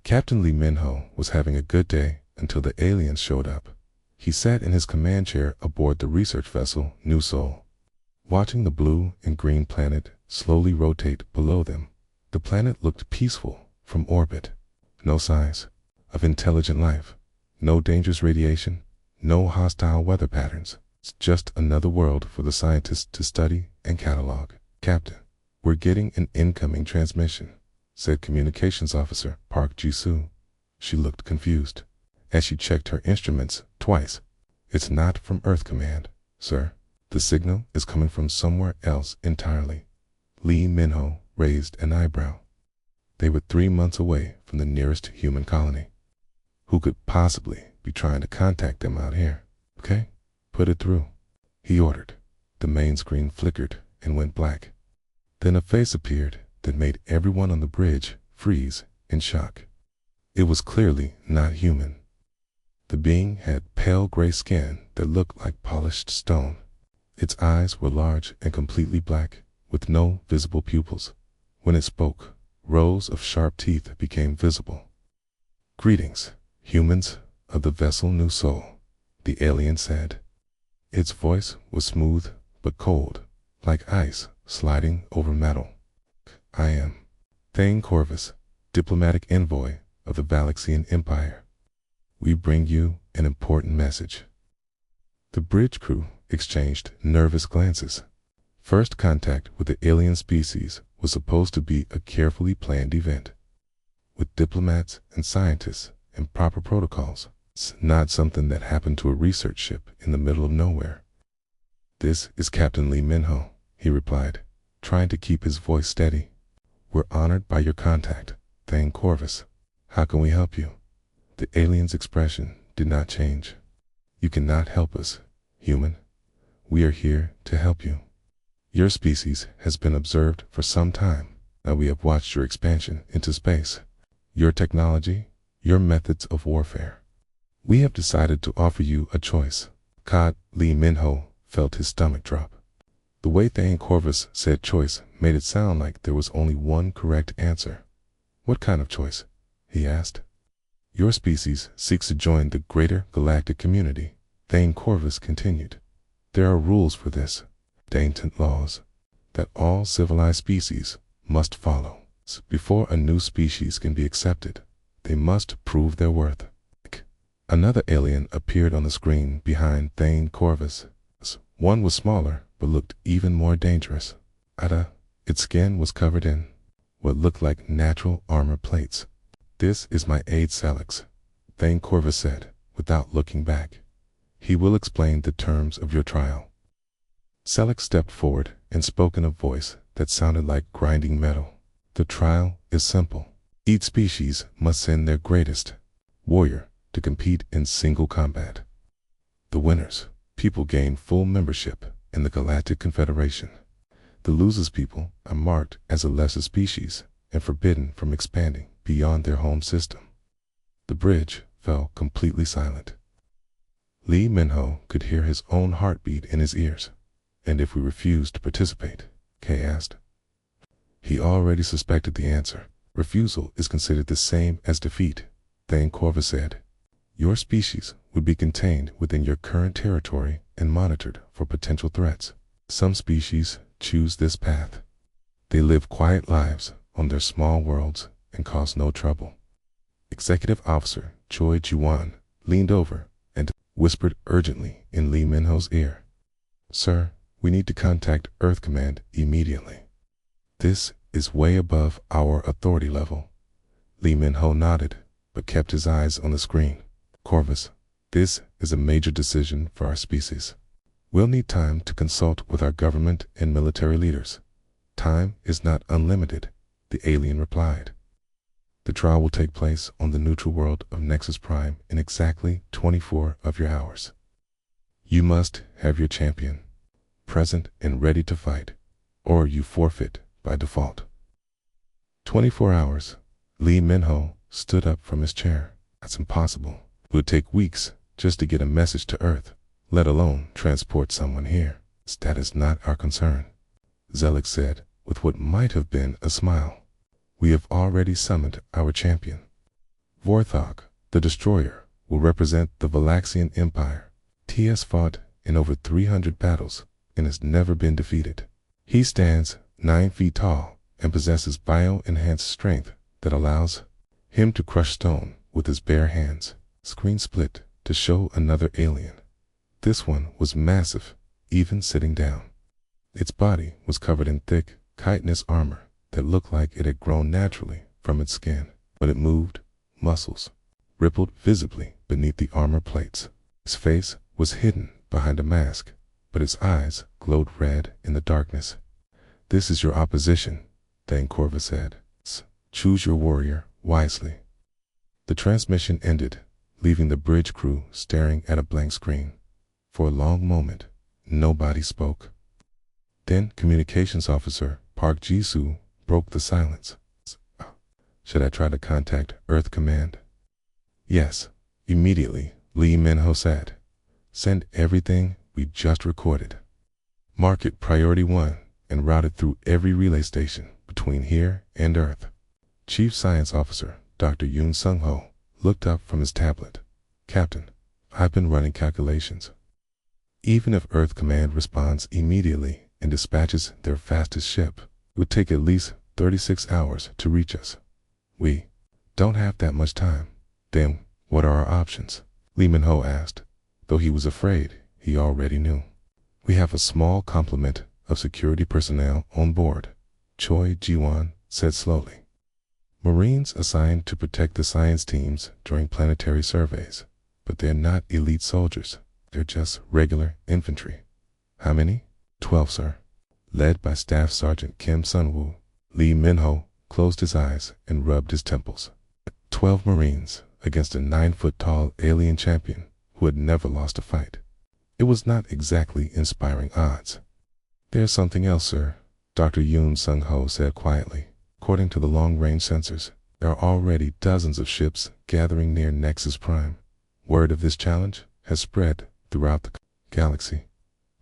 Captain Lee Minho was having a good day until the aliens showed up. He sat in his command chair aboard the research vessel New Sol, watching the blue and green planet slowly rotate below them. The planet looked peaceful from orbit. No signs of intelligent life, no dangerous radiation, no hostile weather patterns. It's just another world for the scientists to study and catalog. "Captain, we're getting an incoming transmission," said Communications Officer Park Ji-soo. She looked confused as she checked her instruments twice. "It's not from Earth Command, sir. The signal is coming from somewhere else entirely." Lee Minho raised an eyebrow. They were 3 months away from the nearest human colony. Who could possibly be trying to contact them out here? "Okay, put it through," he ordered. The main screen flickered and went black. Then a face appeared that made everyone on the bridge freeze in shock. It was clearly not human. The being had pale gray skin that looked like polished stone. Its eyes were large and completely black, with no visible pupils. When it spoke, rows of sharp teeth became visible. "Greetings, humans of the vessel New Sol," the alien said. Its voice was smooth but cold, like ice sliding over metal. "I am Thane Corvus, diplomatic envoy of the Valaxian Empire. We bring you an important message." The bridge crew exchanged nervous glances. First contact with the alien species was supposed to be a carefully planned event, with diplomats and scientists and proper protocols. It's not something that happened to a research ship in the middle of nowhere. "This is Captain Lee Minho," he replied, trying to keep his voice steady. "We're honored by your contact, Thane Corvus. How can we help you?" The alien's expression did not change. "You cannot help us, human. We are here to help you. Your species has been observed for some time. Now we have watched your expansion into space, your technology, your methods of warfare. We have decided to offer you a choice." Lee Minho felt his stomach drop. The way Thane Corvus said choice made it sound like there was only one correct answer. "What kind of choice?" he asked. "Your species seeks to join the greater galactic community," Thane Corvus continued. "There are rules for this, ancient laws, that all civilized species must follow. Before a new species can be accepted, they must prove their worth." Another alien appeared on the screen behind Thane Corvus. One was smaller, but looked even more dangerous. Its skin was covered in what looked like natural armor plates. "This is my aide Celix," Thane Corvus said, without looking back. "He will explain the terms of your trial." Celix stepped forward and spoke in a voice that sounded like grinding metal. "The trial is simple. Each species must send their greatest warrior to compete in single combat. The winners people gain full membership in the Galactic Confederation. The losers people are marked as a lesser species and forbidden from expanding beyond their home system." The bridge fell completely silent. Lee Minho could hear his own heartbeat in his ears. "And if we refuse to participate?" Kay asked. He already suspected the answer. "Refusal is considered the same as defeat," Thane Corvus said. "Your species would be contained within your current territory and monitored for potential threats. Some species choose this path. They live quiet lives on their small worlds and cause no trouble." Executive Officer Choi Ji-won leaned over and whispered urgently in Lee Minho's ear. "Sir, we need to contact Earth Command immediately. This is way above our authority level." Lee Minho nodded, but kept his eyes on the screen. "Corvus, this is a major decision for our species. We'll need time to consult with our government and military leaders." "Time is not unlimited," the alien replied. "The trial will take place on the neutral world of Nexus Prime in exactly 24 of your hours. You must have your champion present and ready to fight, or you forfeit by default." 24 hours. Lee Minho stood up from his chair. "That's impossible. It would take weeks just to get a message to Earth, let alone transport someone here." "That is not our concern," Zelix said with what might have been a smile. "We have already summoned our champion. Vorthok, the destroyer, will represent the Valaxian Empire. He has fought in over 300 battles and has never been defeated. He stands 9 feet tall and possesses bio-enhanced strength that allows him to crush stone with his bare hands. Screen split to show another alien. This one was massive, even sitting down. Its body was covered in thick, chitinous armor that looked like it had grown naturally from its skin. When it moved, muscles rippled visibly beneath the armor plates. Its face was hidden behind a mask, but its eyes glowed red in the darkness. "This is your opposition," Thane Corva said. "Choose your warrior wisely." The transmission ended, leaving the bridge crew staring at a blank screen. For a long moment, nobody spoke. Then Communications Officer Park Jisoo broke the silence. "Should I try to contact Earth Command?" "Yes, immediately," Lee Minho said. "Send everything we just recorded. Mark it Priority 1 and route it through every relay station between here and Earth." Chief Science Officer Dr. Yoon Sung-ho looked up from his tablet. "Captain, I've been running calculations. Even if Earth Command responds immediately and dispatches their fastest ship, it would take at least 36 hours to reach us. We don't have that much time. Then what are our options?" Lee Min-ho asked, though he was afraid he already knew. "We have a small complement of security personnel on board," Choi Ji-won said slowly. "Marines assigned to protect the science teams during planetary surveys, but they're not elite soldiers. They're just regular infantry." "How many?" 12, sir. Led by Staff Sergeant Kim Sun-woo. Lee Min-ho closed his eyes and rubbed his temples. 12 Marines against a 9-foot-tall alien champion who had never lost a fight. It was not exactly inspiring odds. "There's something else, sir," Dr. Yoon Sung-ho said quietly. "According to the long-range sensors, there are already dozens of ships gathering near Nexus Prime. Word of this challenge has spread throughout the galaxy.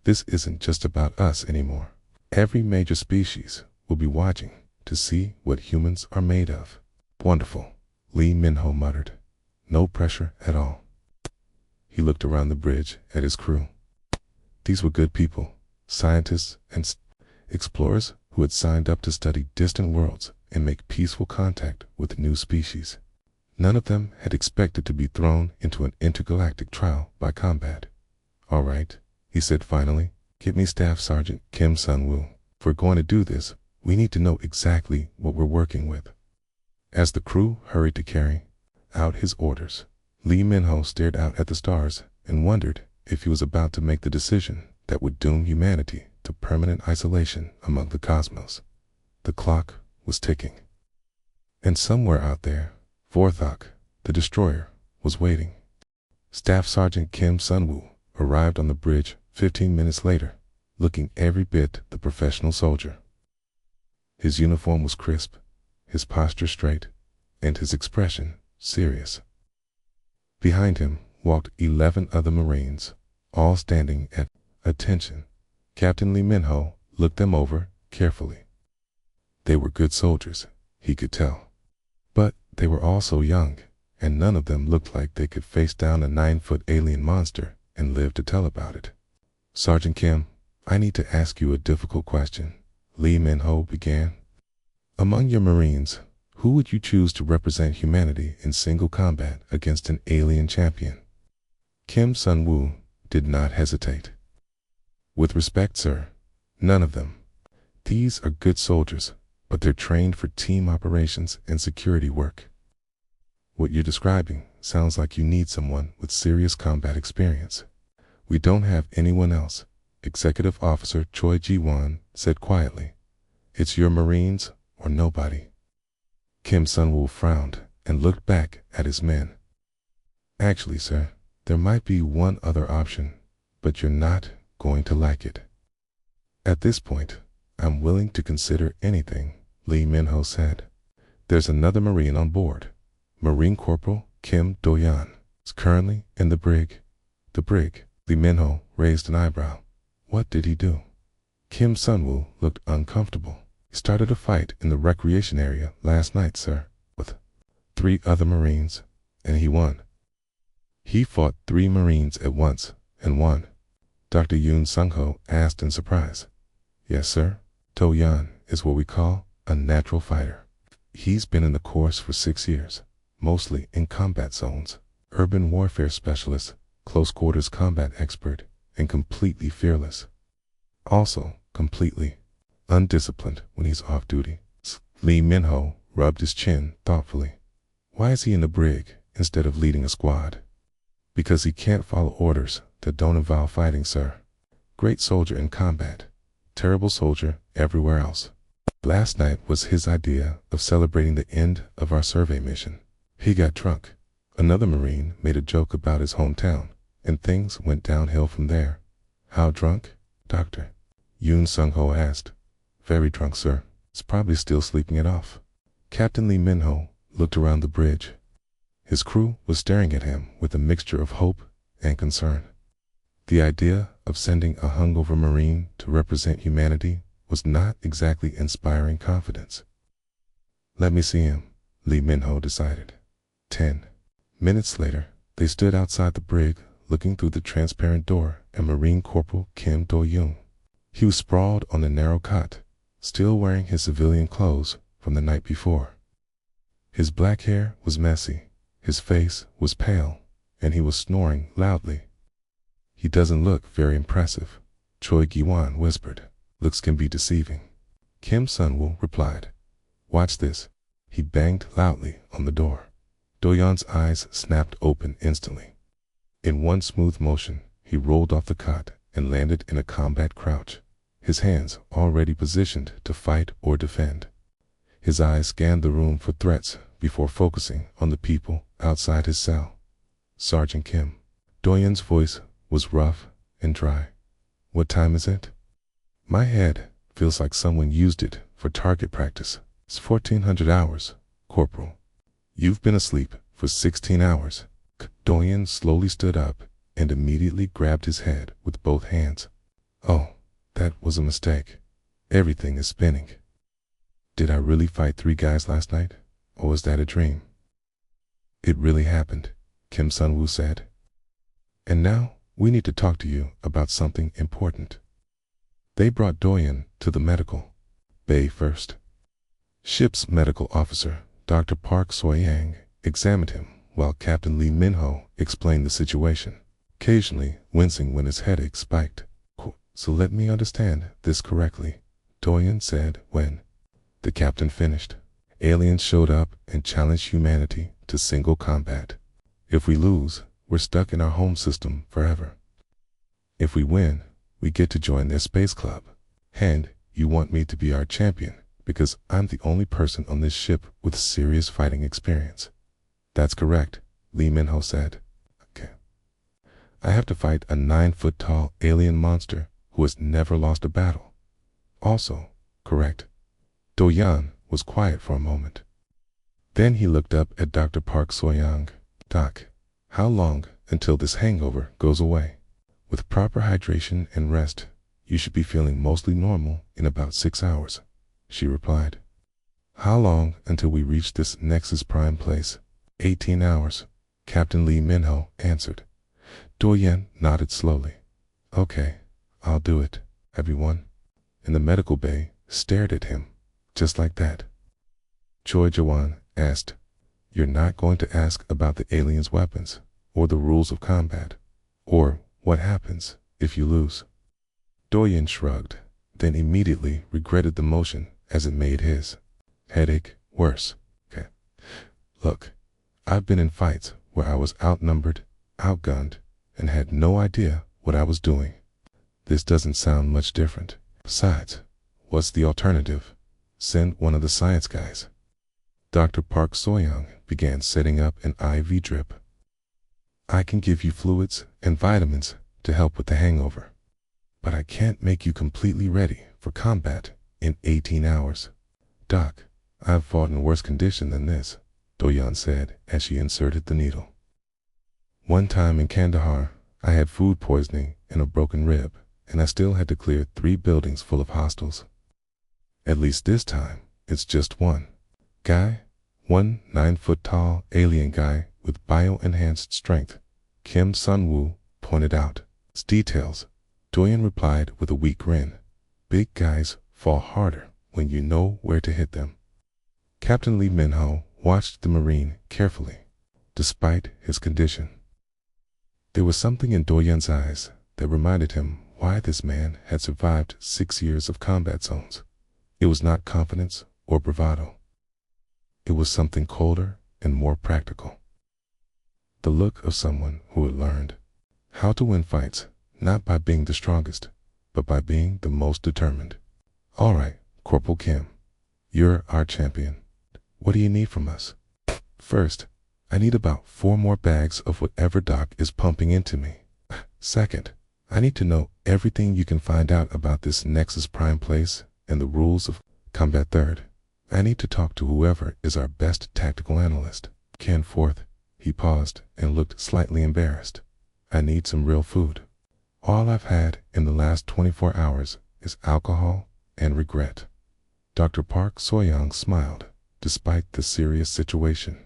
This isn't just about us anymore. Every major species will be watching to see what humans are made of." "Wonderful," Lee Min-ho muttered. "No pressure at all." He looked around the bridge at his crew. These were good people, scientists and explorers who had signed up to study distant worlds and make peaceful contact with new species. None of them had expected to be thrown into an intergalactic trial by combat. "All right," he said finally, "get me Staff Sergeant Kim Sun-woo. If we're going to do this, we need to know exactly what we're working with." As the crew hurried to carry out his orders, Lee Min-ho stared out at the stars and wondered if he was about to make the decision that would doom humanity to permanent isolation among the cosmos. The clock was ticking. And somewhere out there, Vorthok, the destroyer, was waiting. Staff Sergeant Kim Sun-woo arrived on the bridge 15 minutes later, looking every bit the professional soldier. His uniform was crisp, his posture straight, and his expression serious. Behind him walked 11 other Marines, all standing at attention. Captain Lee Min-ho looked them over carefully. They were good soldiers, he could tell. But they were also young, and none of them looked like they could face down a 9-foot alien monster and live to tell about it. "Sergeant Kim, I need to ask you a difficult question," Lee Min-ho began. "Among your Marines, who would you choose to represent humanity in single combat against an alien champion?" Kim Sun-woo did not hesitate. "With respect, sir, none of them. These are good soldiers, but they're trained for team operations and security work. What you're describing sounds like you need someone with serious combat experience. We don't have anyone else," Executive Officer Choi Ji-won said quietly. "It's your Marines or nobody." Kim Sun-woo frowned and looked back at his men. "Actually, sir, there might be one other option, but you're not going to like it." "At this point, I'm willing to consider anything," Lee Min-ho said. "There's another Marine on board. Marine Corporal Kim Do-yan is currently in the brig." "The brig?" Lee Min-ho raised an eyebrow. "What did he do?" Kim Sun-woo looked uncomfortable. "He started a fight in the recreation area last night, sir, with 3 other Marines. and he won. He fought 3 Marines at once and won. Dr. Yoon Sung-ho asked in surprise. Yes, sir. Do-yeon is what we call a natural fighter. He's been in the course for 6 years, mostly in combat zones, urban warfare specialist, close quarters combat expert, and completely fearless. Also, completely undisciplined when he's off duty. Lee Min-ho rubbed his chin thoughtfully. Why is he in the brig instead of leading a squad? Because he can't follow orders that don't involve fighting, sir. Great soldier in combat, terrible soldier everywhere else. Last night was his idea of celebrating the end of our survey mission. He got drunk. Another Marine made a joke about his hometown, and things went downhill from there. How drunk, Doctor? Yoon Sung-ho asked. Very drunk, sir. He's probably still sleeping it off. Captain Lee Min-ho looked around the bridge. His crew was staring at him with a mixture of hope and concern. The idea of sending a hungover Marine to represent humanity was not exactly inspiring confidence. Let me see him, Lee Min-ho decided. 10 minutes later, they stood outside the brig looking through the transparent door at Marine Corporal Kim Do-yoon. He was sprawled on a narrow cot, still wearing his civilian clothes from the night before. His black hair was messy, his face was pale, and he was snoring loudly. He doesn't look very impressive, Choi Gi-won whispered. Looks can be deceiving. Kim Sun-woo replied. Watch this. He banged loudly on the door. Do-yeon's eyes snapped open instantly. In one smooth motion, he rolled off the cot and landed in a combat crouch, his hands already positioned to fight or defend. His eyes scanned the room for threats before focusing on the people outside his cell. Sergeant Kim. Do-yeon's voice was rough and dry. What time is it? My head feels like someone used it for target practice. It's 1400 hours, Corporal. You've been asleep for 16 hours. Do-yeon slowly stood up and immediately grabbed his head with both hands. Oh, that was a mistake. Everything is spinning. Did I really fight 3 guys last night, or was that a dream? It really happened, Kim Sun-woo said. And now we need to talk to you about something important. They brought Do-yeon to the medical bay first. Ship's medical officer, Dr. Park So-young, examined him while Captain Lee Min-ho explained the situation, occasionally wincing when his headache spiked. So let me understand this correctly, Do-yeon said when the captain finished. Aliens showed up and challenged humanity to single combat. If we lose, we're stuck in our home system forever. If we win, we get to join their space club. And you want me to be our champion because I'm the only person on this ship with serious fighting experience. That's correct, Lee Min-ho said. Okay. I have to fight a 9-foot-tall alien monster who has never lost a battle. Also, correct. Do-yeon was quiet for a moment. Then he looked up at Dr. Park So-young. Doc, how long until this hangover goes away? With proper hydration and rest, you should be feeling mostly normal in about 6 hours, she replied. How long until we reach this Nexus Prime place? 18 hours, Captain Lee Min-ho answered. Do-yeon nodded slowly. Okay, I'll do it, everyone. And the medical bay stared at him, just like that. Choi Gi-won asked, You're not going to ask about the aliens' weapons, or the rules of combat, or what happens if you lose? Do-yeon shrugged, then immediately regretted the motion as it made his headache worse. Okay. Look, I've been in fights where I was outnumbered, outgunned, and had no idea what I was doing. This doesn't sound much different. Besides, what's the alternative? Send one of the science guys. Dr. Park So-young began setting up an IV drip. I can give you fluids and vitamins to help with the hangover, but I can't make you completely ready for combat in 18 hours. Doc, I've fought in worse condition than this, Do-yeon said as she inserted the needle. One time in Kandahar, I had food poisoning and a broken rib, and I still had to clear 3 buildings full of hostiles. At least this time, it's just one guy, One 9-foot-tall alien guy with bio-enhanced strength, Kim Sun-woo, pointed out. Details, Doyen replied with a weak grin. Big guys fall harder when you know where to hit them. Captain Lee Min-ho watched the Marine carefully. Despite his condition, there was something in Doyen's eyes that reminded him why this man had survived 6 years of combat zones. It was not confidence or bravado. It was something colder and more practical. The look of someone who had learned how to win fights, not by being the strongest, but by being the most determined. All right, Corporal Kim, you're our champion. What do you need from us? First, I need about 4 more bags of whatever Doc is pumping into me. Second, I need to know everything you can find out about this Nexus Prime place and the rules of combat. Third, I need to talk to whoever is our best tactical analyst. Fourth, he paused and looked slightly embarrassed. I need some real food. All I've had in the last 24 hours is alcohol and regret. Dr. Park Soyoung smiled, despite the serious situation.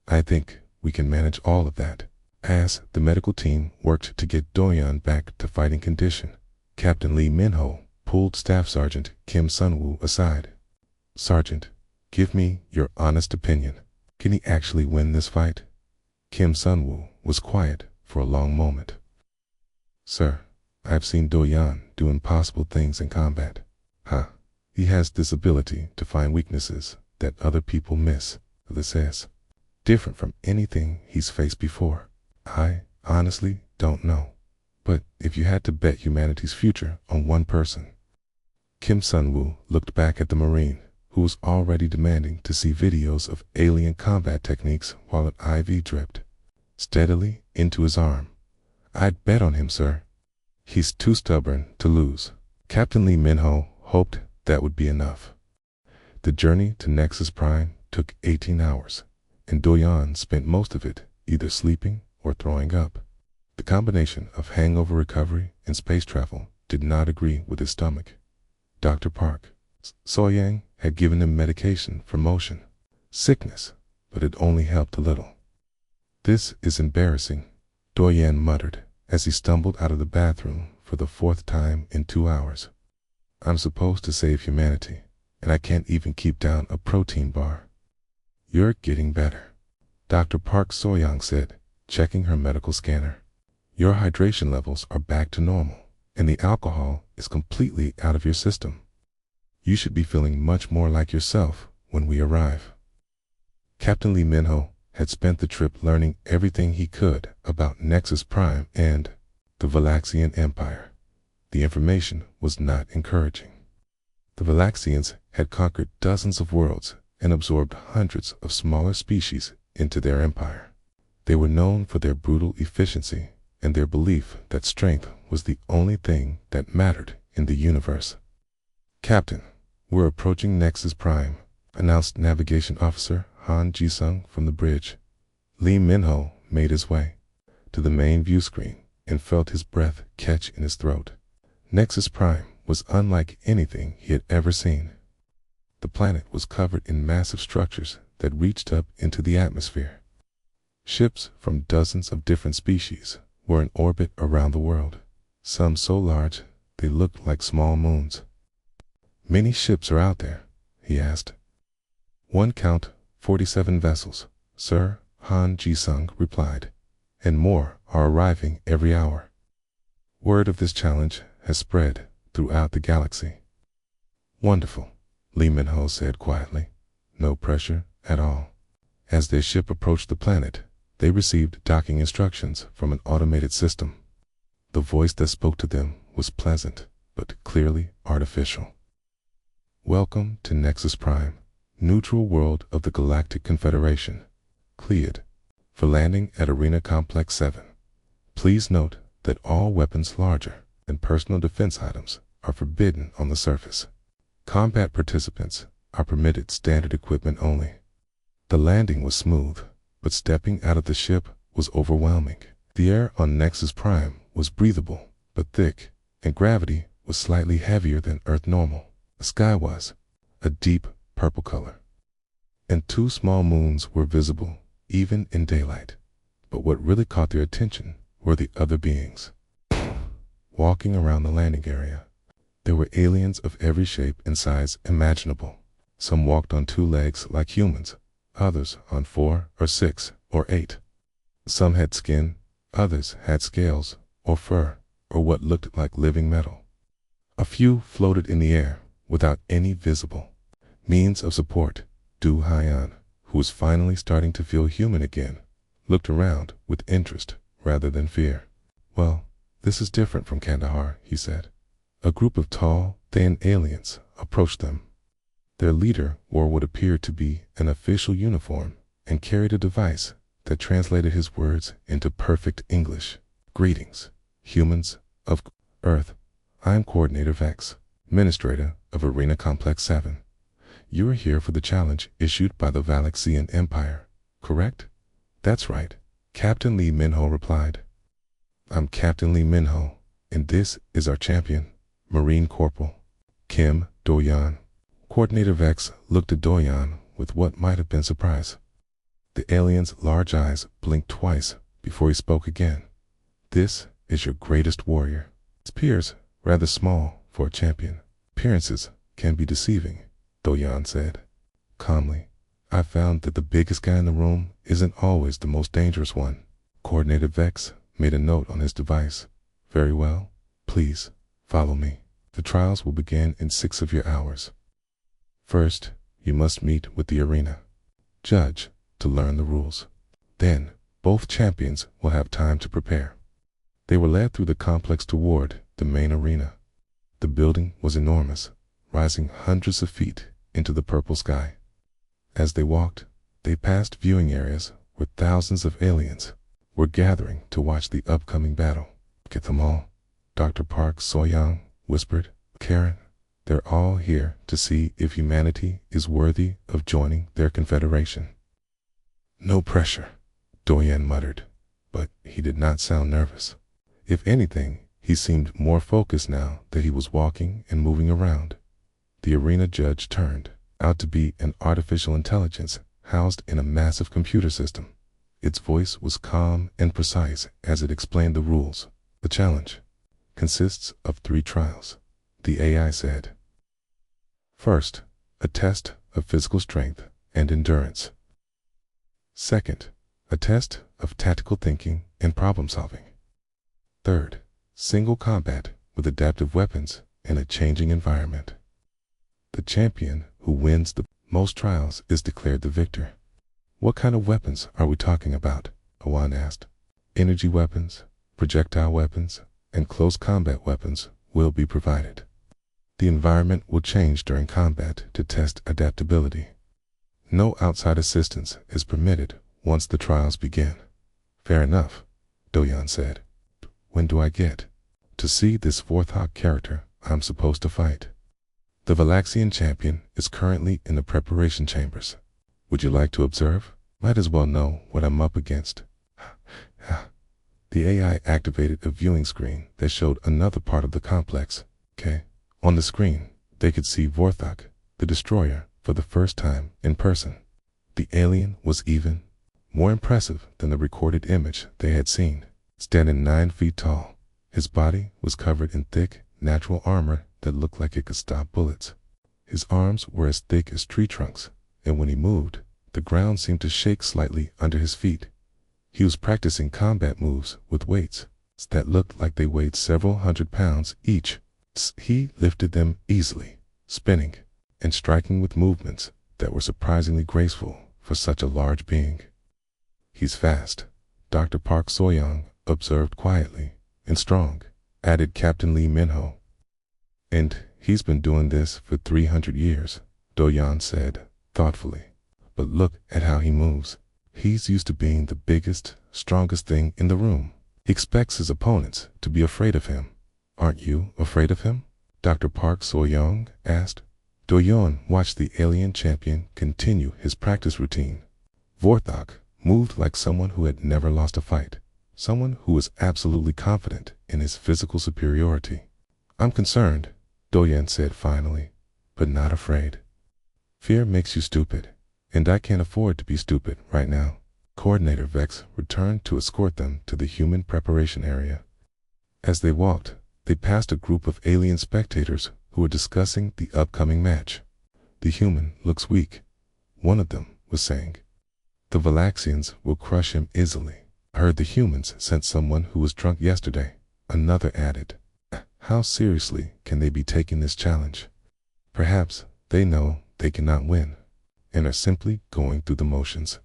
I think we can manage all of that. As the medical team worked to get Doyen back to fighting condition, Captain Lee Min-ho pulled Staff Sergeant Kim Sun-woo aside. Sergeant, give me your honest opinion. Can he actually win this fight? Kim Sun-woo was quiet for a long moment. Sir, I've seen Doyen do impossible things in combat. He has this ability to find weaknesses that other people miss. This is different from anything he's faced before. I honestly don't know. But if you had to bet humanity's future on one person. Kim Sun-woo looked back at the Marine, who was already demanding to see videos of alien combat techniques while an IV dripped steadily into his arm. I'd bet on him, sir. He's too stubborn to lose. Captain Lee Min-ho hoped that would be enough. The journey to Nexus Prime took 18 hours, and Doyen spent most of it either sleeping or throwing up. The combination of hangover recovery and space travel did not agree with his stomach. Dr. Park Soyoung had given him medication for motion sickness, but it only helped a little. This is embarrassing, Doyen muttered as he stumbled out of the bathroom for the 4th time in 2 hours. I'm supposed to save humanity, and I can't even keep down a protein bar. You're getting better, Dr. Park Soyoung said, checking her medical scanner. Your hydration levels are back to normal, and the alcohol is completely out of your system. You should be feeling much more like yourself when we arrive. Captain Lee Min-ho had spent the trip learning everything he could about Nexus Prime and the Valaxian Empire. The information was not encouraging. The Valaxians had conquered dozens of worlds and absorbed hundreds of smaller species into their empire. They were known for their brutal efficiency and their belief that strength was the only thing that mattered in the universe. Captain, we're approaching Nexus Prime, announced Navigation Officer Han Ji-sung from the bridge. Lee Min-ho made his way to the main view screen and felt his breath catch in his throat. Nexus Prime was unlike anything he had ever seen. The planet was covered in massive structures that reached up into the atmosphere. Ships from dozens of different species were in orbit around the world, some so large they looked like small moons. Many ships are out there, he asked. One count 47 vessels, sir, Han Ji-sung replied, and more are arriving every hour. Word of this challenge has spread throughout the galaxy. Wonderful, Lee Min-ho said quietly. No pressure at all. As their ship approached the planet, they received docking instructions from an automated system. The voice that spoke to them was pleasant, but clearly artificial. Welcome to Nexus Prime, neutral world of the Galactic Confederation. Cleared for landing at Arena Complex 7. Please note that all weapons larger than personal defense items are forbidden on the surface. Combat participants are permitted standard equipment only. The landing was smooth, but stepping out of the ship was overwhelming. The air on Nexus Prime was breathable, but thick, and gravity was slightly heavier than Earth normal. The sky was a deep purple color. and 2 small moons were visible, even in daylight. But what really caught their attention were the other beings. Walking around the landing area, there were aliens of every shape and size imaginable. Some walked on 2 legs like humans, others on 4 or 6 or 8. Some had skin, others had scales or fur or what looked like living metal. A few floated in the air without any visible means of support. Du Haiyan, who was finally starting to feel human again, looked around with interest rather than fear. "Well, this is different from Kandahar," he said. A group of tall, thin aliens approached them. Their leader wore what appeared to be an official uniform and carried a device that translated his words into perfect English. "Greetings, humans of Earth. I am Coordinator Vex, Administrator of Arena Complex 7. You are here for the challenge issued by the Valaxian Empire, correct?" "That's right," Captain Lee Minho replied. "I'm Captain Lee Minho, and this is our champion, Marine Corporal Kim Do-Yan." Coordinator Vex looked at Do-Yan with what might have been surprise. The alien's large eyes blinked twice before he spoke again. "This is your greatest warrior." His appears rather small for a champion. "Appearances can be deceiving," Do-Yan said calmly. "I found that the biggest guy in the room isn't always the most dangerous one." Coordinator Vex made a note on his device. "Very well. Please, follow me. The trials will begin in 6 of your hours. First, you must meet with the arena judge to learn the rules. Then, both champions will have time to prepare." They were led through the complex toward the main arena. The building was enormous, rising hundreds of feet into the purple sky. As they walked, they passed viewing areas where thousands of aliens were gathering to watch the upcoming battle. "Look at them all," Dr. Park So-Young whispered. "Karen, they're all here to see if humanity is worthy of joining their confederation." "No pressure," Do-Yan muttered, but he did not sound nervous. If anything, he seemed more focused now that he was walking and moving around. The arena judge turned out to be an artificial intelligence housed in a massive computer system. Its voice was calm and precise as it explained the rules. "The challenge consists of 3 trials," the AI said. "First, a test of physical strength and endurance. Second, a test of tactical thinking and problem solving. Third, single combat with adaptive weapons in a changing environment. The champion who wins the most trials is declared the victor." "What kind of weapons are we talking about?" Awan asked. "Energy weapons, projectile weapons, and close combat weapons will be provided. The environment will change during combat to test adaptability. No outside assistance is permitted once the trials begin." "Fair enough," Do-Yan said. "When do I get to see this 4th Hawk character I'm supposed to fight?" "The Valaxian champion is currently in the preparation chambers. Would you like to observe? Might as well know what I'm up against." The AI activated a viewing screen that showed another part of the complex. Okay. On the screen, they could see Vorthok, the destroyer, for the first time in person. The alien was even more impressive than the recorded image they had seen. Standing 9 feet tall, his body was covered in thick, natural armor that looked like it could stop bullets. His arms were as thick as tree trunks, and when he moved, the ground seemed to shake slightly under his feet. He was practicing combat moves with weights that looked like they weighed several hundred pounds each. He lifted them easily, spinning and striking with movements that were surprisingly graceful for such a large being. "He's fast," Dr. Park So-Young observed quietly, "and strong," added Captain Lee Minho. "And he's been doing this for 300 years, Do-Yan said thoughtfully. "But look at how he moves. He's used to being the biggest, strongest thing in the room. He expects his opponents to be afraid of him. Aren't you afraid of him?" Dr. Park So-Young asked. Do-Yan watched the alien champion continue his practice routine. Vorthok moved like someone who had never lost a fight, someone who was absolutely confident in his physical superiority. "I'm concerned," Do-Yan said finally, "but not afraid. Fear makes you stupid. And I can't afford to be stupid right now. Coordinator Vex returned to escort them to the human preparation area. As they walked, they passed a group of alien spectators who were discussing the upcoming match. "The human looks weak," one of them was saying. "The Valaxians will crush him easily." "I heard the humans sent someone who was drunk yesterday," another added. "How seriously can they be taking this challenge? Perhaps they know they cannot win and are simply going through the motions,"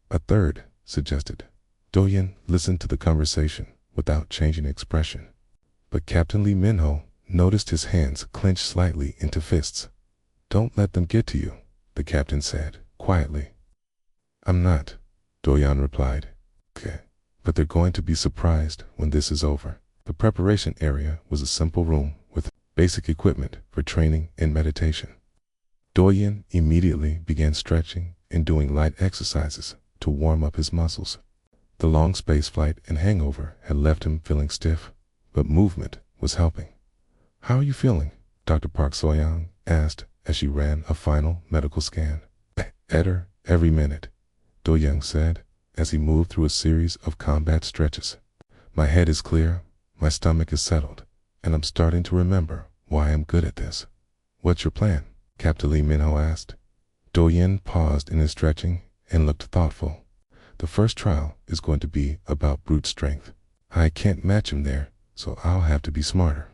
a third suggested. Doyen listened to the conversation without changing expression. But Captain Lee Minho noticed his hands clenched slightly into fists. "Don't let them get to you," the captain said quietly. "I'm not," Doyen replied. "Okay, but they're going to be surprised when this is over." The preparation area was a simple room with basic equipment for training and meditation. Doyen immediately began stretching and doing light exercises to warm up his muscles. The long spaceflight and hangover had left him feeling stiff, but movement was helping. "How are you feeling?" Dr. Park Soyoung asked as she ran a final medical scan. "Better every minute," Do-young said as he moved through a series of combat stretches. "My head is clear, my stomach is settled, and I'm starting to remember why I'm good at this." "What's your plan?" Captain Lee Minho asked. Do-yen paused in his stretching and looked thoughtful. "The first trial is going to be about brute strength. I can't match him there, so I'll have to be smarter.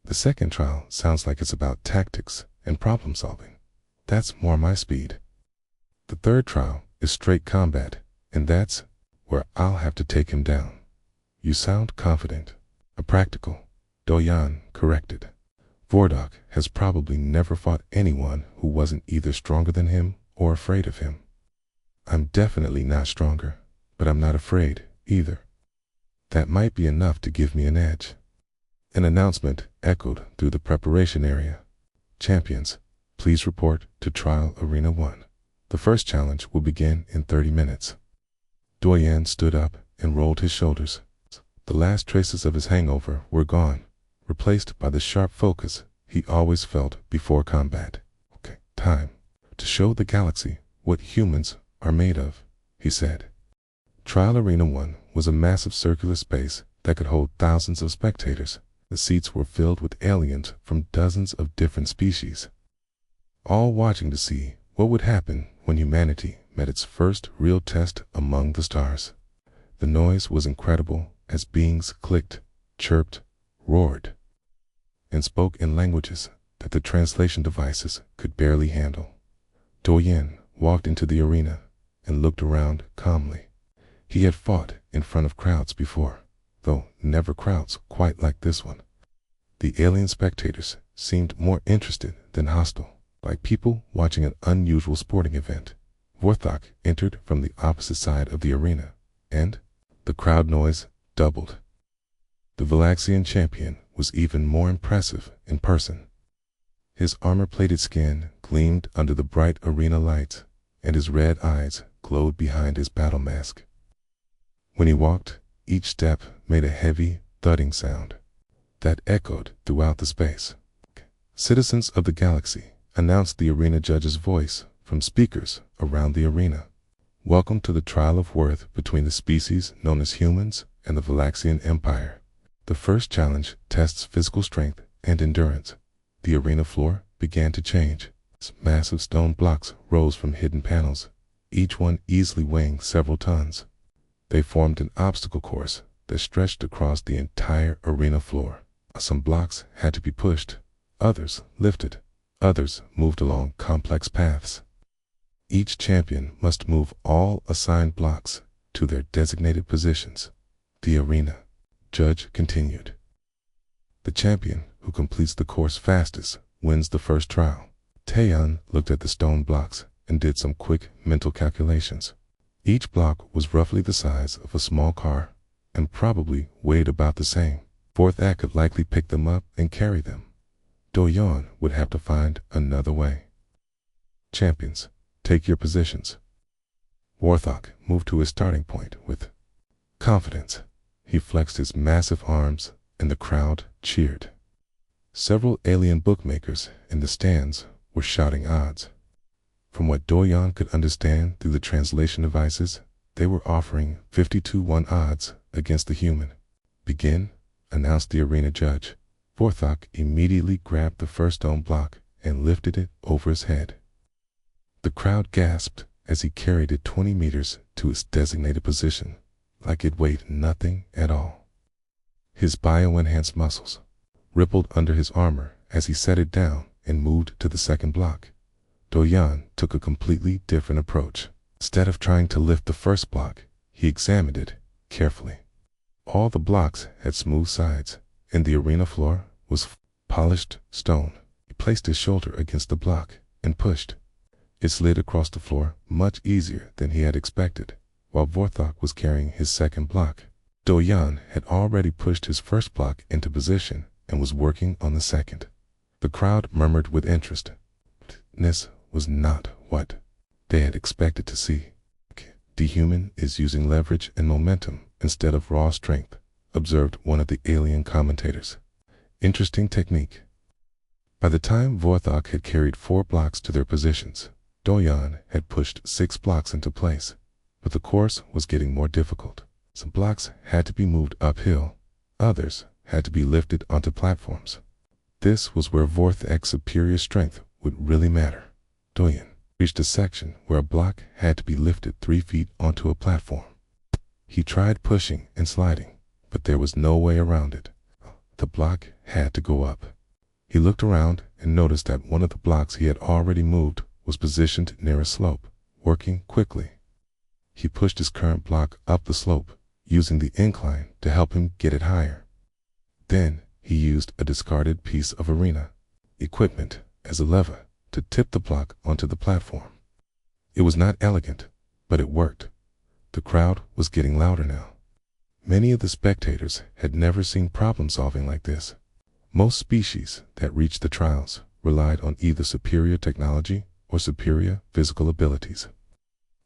The second trial sounds like it's about tactics and problem solving. That's more my speed. The third trial is straight combat, and that's where I'll have to take him down." "You sound confident." "Practical," Do-yan corrected. "Vordok has probably never fought anyone who wasn't either stronger than him or afraid of him. I'm definitely not stronger, but I'm not afraid either. That might be enough to give me an edge." An announcement echoed through the preparation area. "Champions, please report to Trial Arena 1. The first challenge will begin in 30 minutes. Do-yan stood up and rolled his shoulders. The last traces of his hangover were gone, replaced by the sharp focus he always felt before combat. "Okay, time to show the galaxy what humans are made of," he said. Trial Arena 1 was a massive circular space that could hold thousands of spectators. The seats were filled with aliens from dozens of different species, all watching to see what would happen when humanity met its first real test among the stars. The noise was incredible as beings clicked, chirped, roared, and spoke in languages that the translation devices could barely handle. Do-yen walked into the arena and looked around calmly. He had fought in front of crowds before, though never crowds quite like this one. The alien spectators seemed more interested than hostile, like people watching an unusual sporting event. Vorthok entered from the opposite side of the arena, and the crowd noise doubled. The Valaxian champion was even more impressive in person. His armor-plated skin gleamed under the bright arena lights, and his red eyes glowed behind his battle mask. When he walked, each step made a heavy, thudding sound that echoed throughout the space. "Citizens of the galaxy," announced the arena judge's voice from speakers around the arena. "Welcome to the trial of worth between the species known as humans and the Valaxian Empire. The first challenge tests physical strength and endurance." The arena floor began to change. Massive stone blocks rose from hidden panels, each one easily weighing several tons. They formed an obstacle course that stretched across the entire arena floor. Some blocks had to be pushed, others lifted, others moved along complex paths. Each champion must move all assigned blocks to their designated positions. The arena judge continued. "The champion who completes the course fastest wins the first trial." Taeyeon looked at the stone blocks and did some quick mental calculations. Each block was roughly the size of a small car and probably weighed about the same. Vorthok could likely pick them up and carry them. Do-yeon would have to find another way. "Champions, take your positions." Vorthok moved to his starting point with confidence. He flexed his massive arms and the crowd cheered. Several alien bookmakers in the stands were shouting odds. From what Do-yeon could understand through the translation devices, they were offering 50-1 odds against the human. "Begin," announced the arena judge. Vorthok immediately grabbed the first stone block and lifted it over his head. The crowd gasped as he carried it 20 meters to its designated position, like it weighed nothing at all. His bio-enhanced muscles rippled under his armor as he set it down and moved to the second block. Do-yeon took a completely different approach. Instead of trying to lift the first block, he examined it carefully. All the blocks had smooth sides, and the arena floor was polished stone. He placed his shoulder against the block and pushed. It slid across the floor much easier than he had expected. While Vorthok was carrying his second block, Do-yeon had already pushed his first block into position and was working on the second. The crowd murmured with interest. This was not what they had expected to see. "The human is using leverage and momentum instead of raw strength," observed one of the alien commentators. "Interesting technique." By the time Vorthok had carried 4 blocks to their positions, Do-yeon had pushed 6 blocks into place, but the course was getting more difficult. Some blocks had to be moved uphill, others had to be lifted onto platforms. This was where Vorthok's superior strength would really matter. Do-yeon reached a section where a block had to be lifted 3 feet onto a platform. He tried pushing and sliding, but there was no way around it. The block had to go up. He looked around and noticed that one of the blocks he had already moved was positioned near a slope, working quickly. He pushed his current block up the slope, using the incline to help him get it higher. Then he used a discarded piece of arena equipment as a lever to tip the block onto the platform. It was not elegant, but it worked. The crowd was getting louder now. Many of the spectators had never seen problem solving like this. Most species that reached the trials relied on either superior technology or superior physical abilities.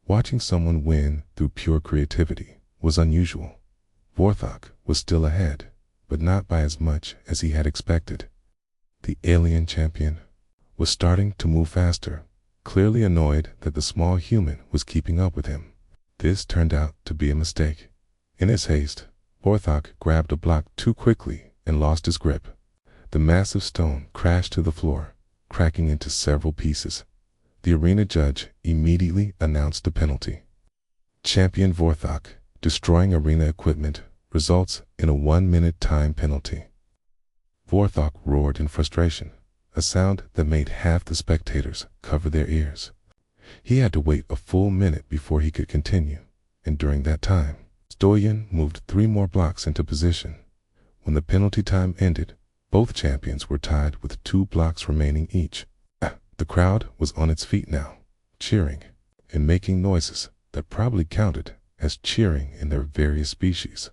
Watching someone win through pure creativity was unusual. Vorthok was still ahead, but not by as much as he had expected. The alien champion was starting to move faster, clearly annoyed that the small human was keeping up with him. This turned out to be a mistake. In his haste, Vorthok grabbed a block too quickly and lost his grip. The massive stone crashed to the floor, cracking into several pieces. The arena judge immediately announced the penalty. Champion Vorthok destroying arena equipment results in a 1-minute time penalty. Vorthok roared in frustration, a sound that made half the spectators cover their ears. He had to wait a full minute before he could continue, and during that time, Do-yeon moved 3 more blocks into position. When the penalty time ended, both champions were tied with 2 blocks remaining each. The crowd was on its feet now, cheering and making noises that probably counted as cheering in their various species.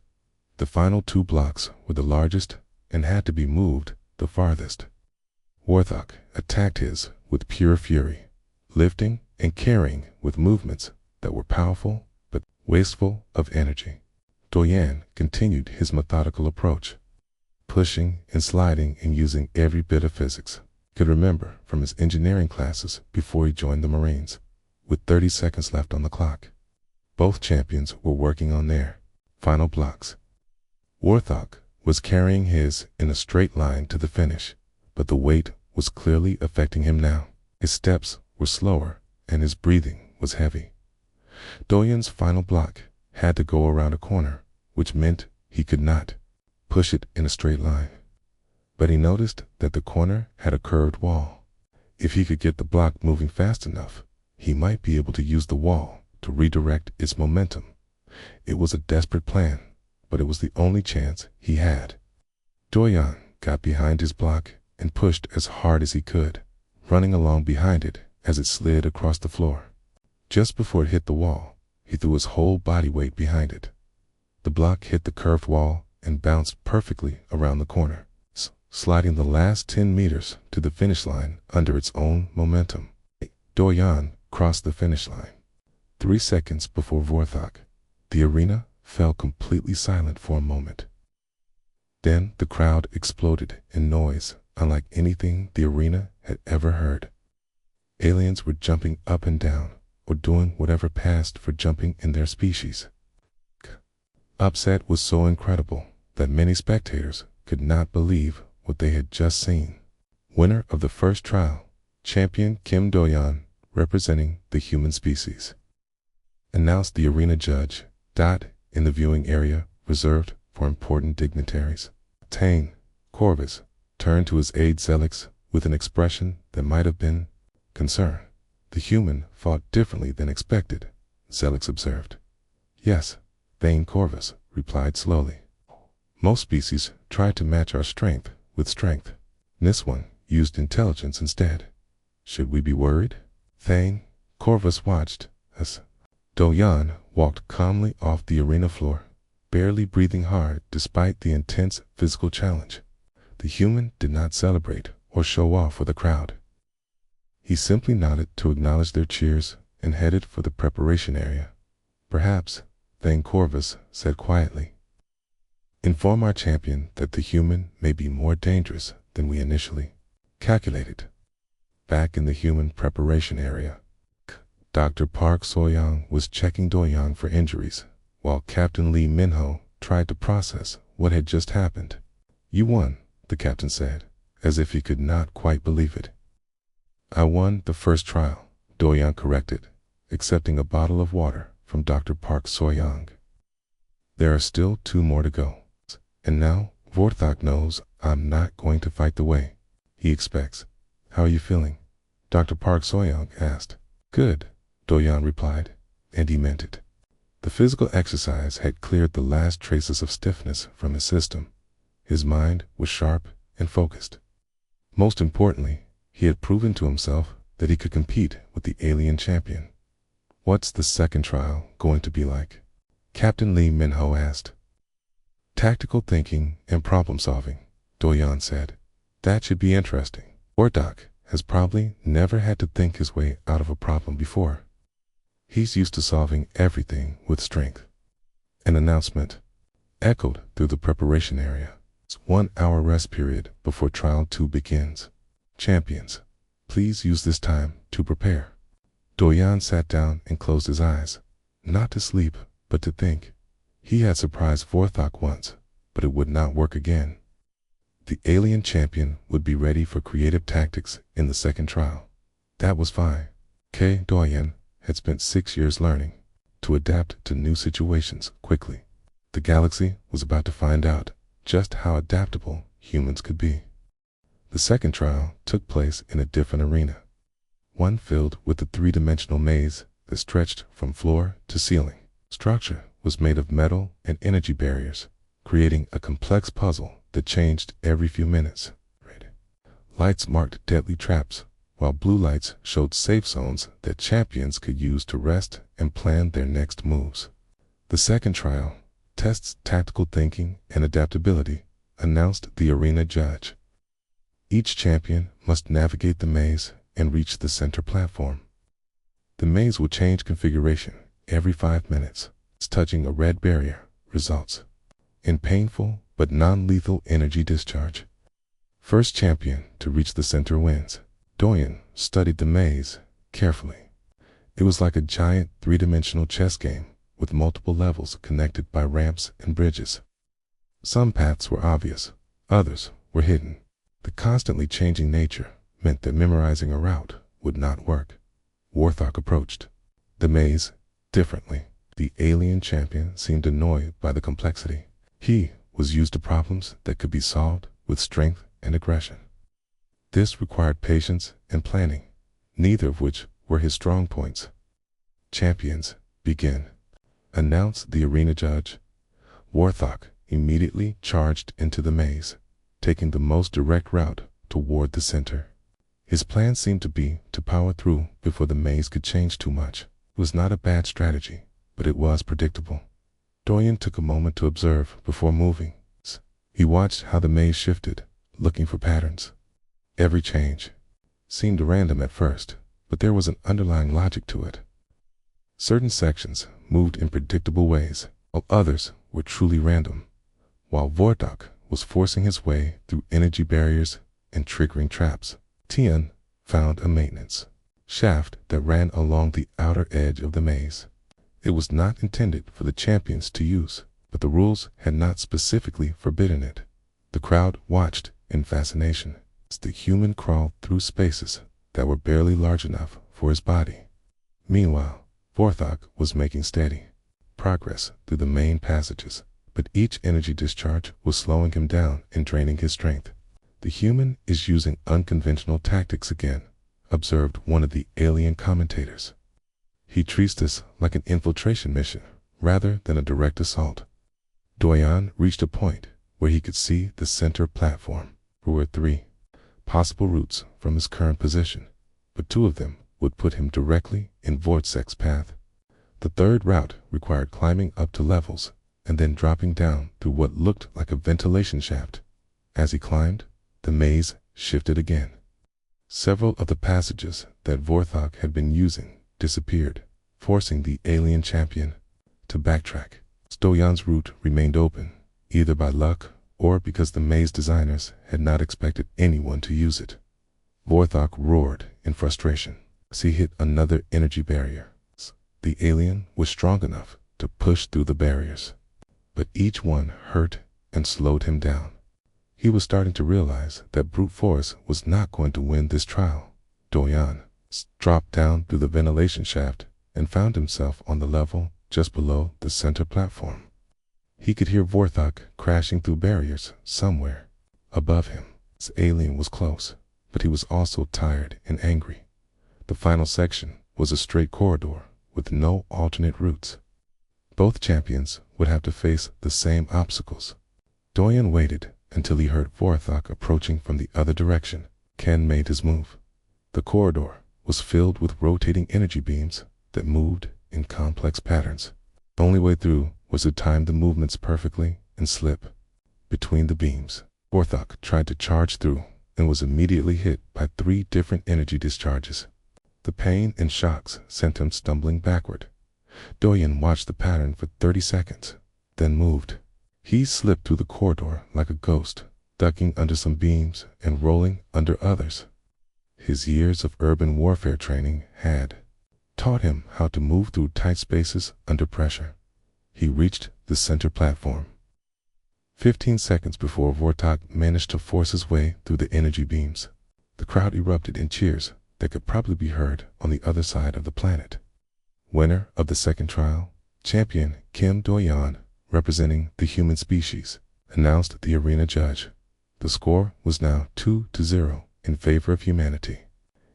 The final 2 blocks were the largest and had to be moved the farthest. Vorthok attacked his with pure fury, lifting and carrying with movements that were powerful but wasteful of energy. Do-yeon continued his methodical approach, pushing and sliding and using every bit of physics he could remember from his engineering classes before he joined the Marines. With 30 seconds left on the clock, both champions were working on their final blocks. Vorthok was carrying his in a straight line to the finish, but the weight was clearly affecting him now. His steps were slower and his breathing was heavy. Do-yeon's final block had to go around a corner, which meant he could not push it in a straight line. But he noticed that the corner had a curved wall. If he could get the block moving fast enough, he might be able to use the wall to redirect its momentum. It was a desperate plan, but it was the only chance he had. Do-yeon got behind his block and pushed as hard as he could, running along behind it as it slid across the floor. Just before it hit the wall, he threw his whole body weight behind it. The block hit the curved wall and bounced perfectly around the corner, sliding the last 10 meters to the finish line under its own momentum. Do-yeon crossed the finish line 3 seconds before Vorthok. The arena fell completely silent for a moment. Then the crowd exploded in noise unlike anything the arena had ever heard. Aliens were jumping up and down, or doing whatever passed for jumping in their species. Upset was so incredible that many spectators could not believe what they had just seen. Winner of the first trial, champion Kim Do-yeon, representing the human species, announced the arena judge. In the viewing area reserved for important dignitaries. Tane Corvus turned to his aide Zelix with an expression that might have been concern. The human fought differently than expected, Zelix observed. Yes, Thane Corvus replied slowly. Most species try to match our strength with strength. This one used intelligence instead. Should we be worried? Thane Corvus watched as Do-yeon walked calmly off the arena floor, barely breathing hard despite the intense physical challenge. The human did not celebrate or show off for the crowd. He simply nodded to acknowledge their cheers and headed for the preparation area. Perhaps, Thane Corvus said quietly, inform our champion that the human may be more dangerous than we initially calculated. Back in the human preparation area, Dr. Park So-young was checking Do-yeon for injuries, while Captain Lee Min-ho tried to process what had just happened. You won, the captain said, as if he could not quite believe it. I won the first trial, Do-yeon corrected, accepting a bottle of water from Dr. Park So-young. There are still 2 more to go. And now, Vorthok knows I'm not going to fight the way he expects. How are you feeling? Dr. Park So-young asked. Good, Do-yeon replied, and he meant it. The physical exercise had cleared the last traces of stiffness from his system. His mind was sharp and focused. Most importantly, he had proven to himself that he could compete with the alien champion. What's the second trial going to be like? Captain Lee Min-ho asked. Tactical thinking and problem solving, Do-yeon said. That should be interesting. Vorthok has probably never had to think his way out of a problem before. He's used to solving everything with strength. An announcement echoed through the preparation area. It's 1-hour rest period before trial 2 begins. Champions, please use this time to prepare. Do-yeon sat down and closed his eyes, not to sleep, but to think. He had surprised Vorthok once, but it would not work again. The alien champion would be ready for creative tactics in the second trial. That was fine. Do-yeon had spent 6 years learning to adapt to new situations quickly. The galaxy was about to find out just how adaptable humans could be. The second trial took place in a different arena, one filled with a 3-dimensional maze that stretched from floor to ceiling. Structure was made of metal and energy barriers, creating a complex puzzle that changed every few minutes. Red lights marked deadly traps, while blue lights showed safe zones that champions could use to rest and plan their next moves. The second trial tests tactical thinking and adaptability, announced the arena judge. Each champion must navigate the maze and reach the center platform. The maze will change configuration every 5 minutes. Touching a red barrier results in painful but non-lethal energy discharge. First champion to reach the center wins. Do-yeon studied the maze carefully. It was like a giant 3-dimensional chess game with multiple levels connected by ramps and bridges. Some paths were obvious, others were hidden. The constantly changing nature meant that memorizing a route would not work. Vorthok approached the maze differently. The alien champion seemed annoyed by the complexity. He was used to problems that could be solved with strength and aggression. This required patience and planning, neither of which were his strong points. Champions, begin, announced the arena judge. Vorthok immediately charged into the maze, taking the most direct route toward the center. His plan seemed to be to power through before the maze could change too much. It was not a bad strategy, but it was predictable. Do-yeon took a moment to observe before moving. He watched how the maze shifted, looking for patterns. Every change seemed random at first, but there was an underlying logic to it. Certain sections moved in predictable ways, while others were truly random. While Vorthok was forcing his way through energy barriers and triggering traps, Tien found a maintenance shaft that ran along the outer edge of the maze. It was not intended for the champions to use, but the rules had not specifically forbidden it. The crowd watched in fascination as the human crawled through spaces that were barely large enough for his body. Meanwhile, Vorthok was making steady progress through the main passages, but each energy discharge was slowing him down and draining his strength. "The human is using unconventional tactics again," observed one of the alien commentators. "He treats this like an infiltration mission rather than a direct assault." Doyan reached a point where he could see the center platform. There were 3 possible routes from his current position, but 2 of them would put him directly in Vortek's path. The third route required climbing up to levels and then dropping down through what looked like a ventilation shaft. As he climbed, the maze shifted again. Several of the passages that Vorthok had been using disappeared, forcing the alien champion to backtrack. Stoyan's route remained open, either by luck or because the maze designers had not expected anyone to use it. Vorthok roared in frustration as he hit another energy barrier. The alien was strong enough to push through the barriers, but each one hurt and slowed him down. He was starting to realize that brute force was not going to win this trial. Doyan dropped down through the ventilation shaft and found himself on the level just below the center platform. He could hear Vorthok crashing through barriers somewhere above him. This alien was close, but he was also tired and angry. The final section was a straight corridor with no alternate routes. Both champions would have to face the same obstacles. Doyan waited until he heard Vorthok approaching from the other direction. Ken made his move. The corridor was filled with rotating energy beams that moved in complex patterns. The only way through was to time the movements perfectly and slip between the beams. Vorthok tried to charge through and was immediately hit by 3 different energy discharges. The pain and shocks sent him stumbling backward. Doyan watched the pattern for 30 seconds, then moved. He slipped through the corridor like a ghost, ducking under some beams and rolling under others. His years of urban warfare training had taught him how to move through tight spaces under pressure. He reached the center platform 15 seconds before Vorthok managed to force his way through the energy beams. The crowd erupted in cheers that could probably be heard on the other side of the planet. Winner of the second trial, champion Kim Doyan, representing the human species, announced the arena judge. The score was now 2-0 in favor of humanity.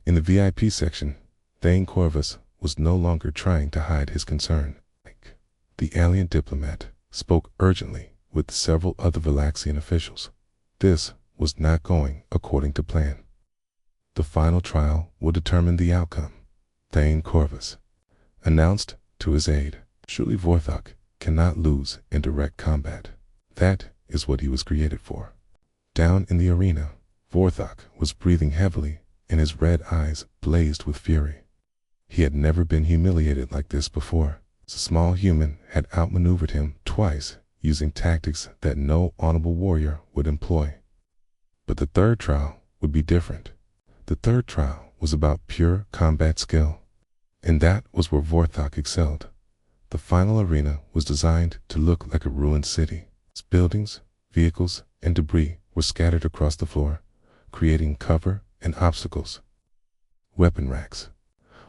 In the VIP section, Thane Corvus was no longer trying to hide his concern. The alien diplomat spoke urgently with several other Valaxian officials. This was not going according to plan. "The final trial will determine the outcome," Thane Corvus announced to his aide. "Surely Vorthok cannot lose in direct combat. That is what he was created for." Down in the arena, Vorthok was breathing heavily and his red eyes blazed with fury. He had never been humiliated like this before. The small human had outmaneuvered him twice using tactics that no honorable warrior would employ. But the third trial would be different. The third trial was about pure combat skill, and that was where Vorthok excelled. The final arena was designed to look like a ruined city. Its buildings, vehicles, and debris were scattered across the floor, creating cover and obstacles. Weapon racks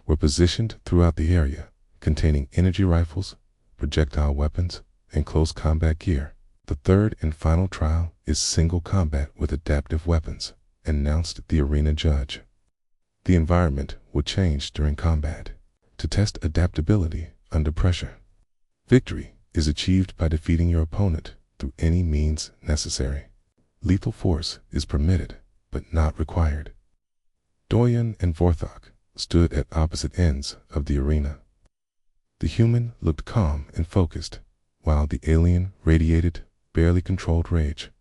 were positioned throughout the area, containing energy rifles, projectile weapons, and close combat gear. "The third and final trial is single combat with adaptive weapons," announced the arena judge. "The environment will change during combat to test adaptability under pressure. Victory is achieved by defeating your opponent through any means necessary. Lethal force is permitted, but not required." Doyan and Vorthok stood at opposite ends of the arena. The human looked calm and focused, while the alien radiated barely controlled rage.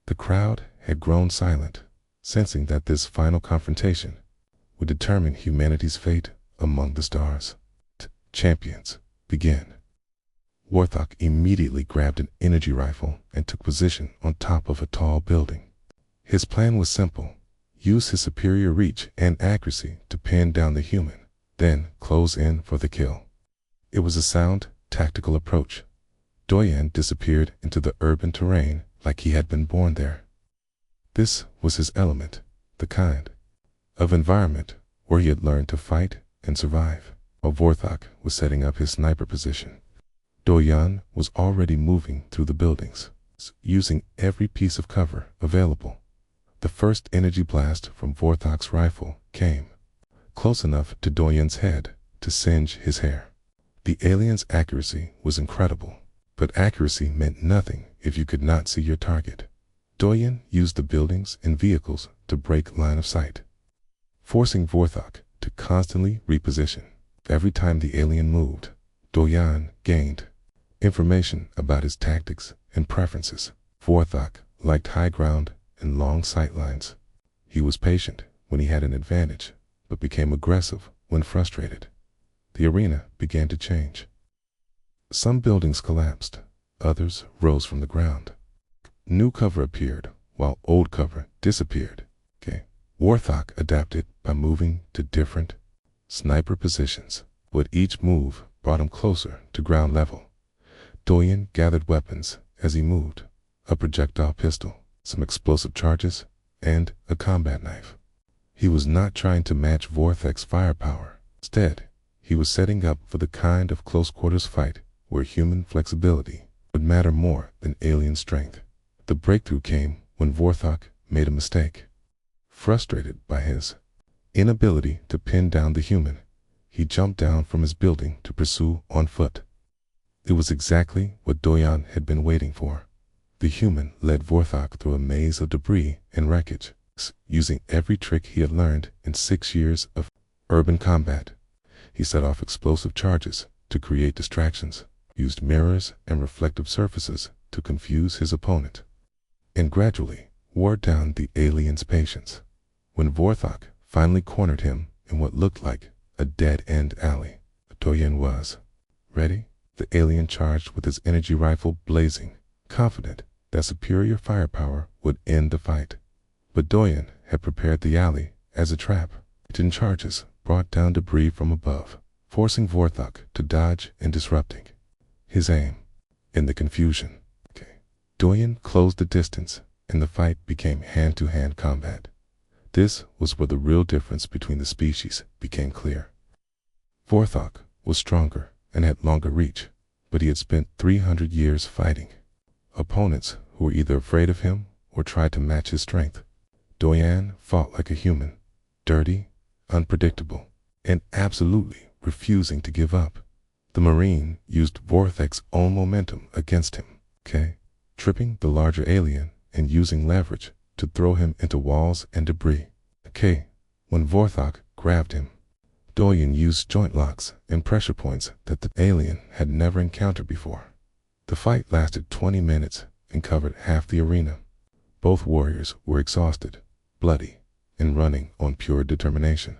The crowd had grown silent, sensing that this final confrontation would determine humanity's fate among the stars. "Champions, begin." Vorthok immediately grabbed an energy rifle and took position on top of a tall building. His plan was simple: use his superior reach and accuracy to pin down the human, then close in for the kill. It was a sound, tactical approach. Doyen disappeared into the urban terrain like he had been born there. This was his element, the kind of environment where he had learned to fight and survive. While Vorthok was setting up his sniper position, Doyen was already moving through the buildings, using every piece of cover available. The first energy blast from Vorthok's rifle came close enough to Doyen's head to singe his hair. The alien's accuracy was incredible, but accuracy meant nothing if you could not see your target. Doyen used the buildings and vehicles to break line of sight, forcing Vorthok to constantly reposition. Every time the alien moved, Doyen gained information about his tactics and preferences. Vorthok liked high ground and long sight lines. He was patient when he had an advantage, but became aggressive when frustrated. The arena began to change. Some buildings collapsed, others rose from the ground. New cover appeared, while old cover disappeared. Vorthok adapted by moving to different sniper positions, but each move brought him closer to ground level. Doyen gathered weapons as he moved, a projectile pistol, some explosive charges, and a combat knife. He was not trying to match Vorthok's firepower. Instead, he was setting up for the kind of close-quarters fight where human flexibility would matter more than alien strength. The breakthrough came when Vorthok made a mistake. Frustrated by his inability to pin down the human, he jumped down from his building to pursue on foot. It was exactly what Doyen had been waiting for. The human led Vorthok through a maze of debris and wreckage, using every trick he had learned in 6 years of urban combat. He set off explosive charges to create distractions, used mirrors and reflective surfaces to confuse his opponent, and gradually wore down the alien's patience. When Vorthok finally cornered him in what looked like a dead-end alley, Doyen was ready. The alien charged with his energy rifle blazing, confident that superior firepower would end the fight. But Doyen had prepared the alley as a trap. 10 charges brought down debris from above, forcing Vorthok to dodge and disrupting his aim. In the confusion, Doyen closed the distance and the fight became hand-to-hand combat. This was where the real difference between the species became clear. Vorthok was stronger and had longer reach, but he had spent 300 years fighting opponents who were either afraid of him or tried to match his strength. Doyen fought like a human, dirty, unpredictable, and absolutely refusing to give up. The Marine used Vorthok's own momentum against him, tripping the larger alien and using leverage to throw him into walls and debris. When Vorthok grabbed him, Doyen used joint locks and pressure points that the alien had never encountered before. The fight lasted 20 minutes and covered half the arena. Both warriors were exhausted, bloody, and running on pure determination.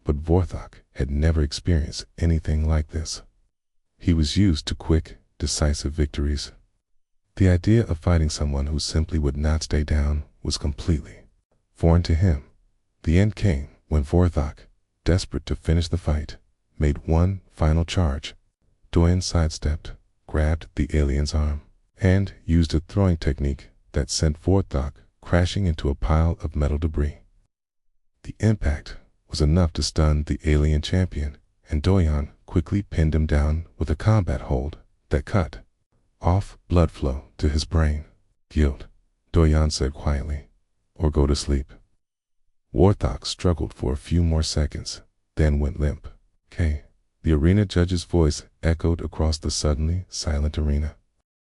But Vorthok had never experienced anything like this. He was used to quick, decisive victories. The idea of fighting someone who simply would not stay down was completely foreign to him. The end came when Vorthok, desperate to finish the fight, made one final charge. Doyen sidestepped, grabbed the alien's arm, and used a throwing technique that sent Vorthok crashing into a pile of metal debris. The impact was enough to stun the alien champion, and Doyen quickly pinned him down with a combat hold that cut off blood flow to his brain. "Yield," Doyen said quietly, "or go to sleep." Vorthok struggled for a few more seconds, then went limp. The arena judge's voice echoed across the suddenly silent arena.